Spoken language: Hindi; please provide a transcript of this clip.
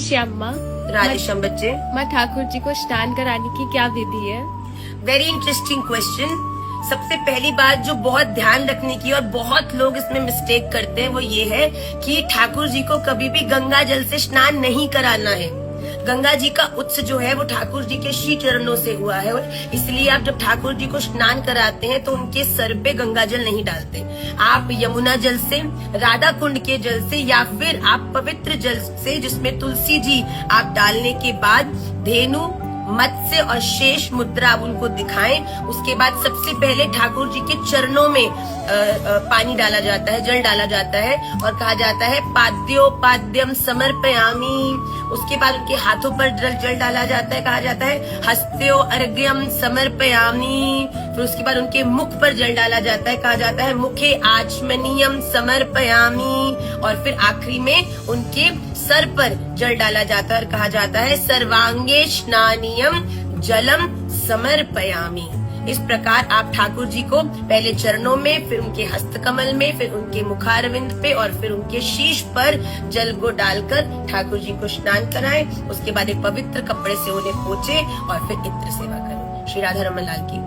श्यामा राधेश्याम बच्चे, माँ ठाकुर जी को स्नान कराने की क्या विधि है? Very interesting question. सबसे पहली बात जो बहुत ध्यान रखने की और बहुत लोग इसमें मिस्टेक करते हैं वो ये है कि ठाकुर जी को कभी भी गंगा जल से स्नान नहीं कराना है। गंगा जी का उत्स जो है वो ठाकुर जी के श्री चरणों से हुआ है, इसलिए आप जब ठाकुर जी को स्नान कराते हैं तो उनके सर पे गंगा जल नहीं डालते। आप यमुना जल से, राधा कुंड के जल से या फिर आप पवित्र जल से जिसमें तुलसी जी आप डालने के बाद धेनु, मत्स्य और शेष मुद्रा आप उनको दिखाएं। उसके बाद सबसे पहले ठाकुर जी के चरणों में पानी डाला जाता है, जल डाला जाता है और कहा जाता है पाद्योपाद्यम समर्पयामि। उसके बाद उनके हाथों पर जल डाला जाता है, कहा जाता है हस्त्यो अर्घ्यम समर्पयामि। फिर उसके बाद उनके मुख पर जल डाला जाता है, कहा जाता है मुखे आचमनीयम समर्पयामि। और फिर आखिरी में उनके सर पर जल डाला जाता है और कहा जाता है सर्वांगे स्नानियम जलम समर्पयामि। इस प्रकार आप ठाकुर जी को पहले चरणों में, फिर उनके हस्तकमल में, फिर उनके मुखारविंद पे और फिर उनके शीश पर जल को डालकर ठाकुर जी को स्नान कराएं। उसके बाद एक पवित्र कपड़े से उन्हें पोंछे और फिर इत्र सेवा करें। श्री राधा रमन लाल की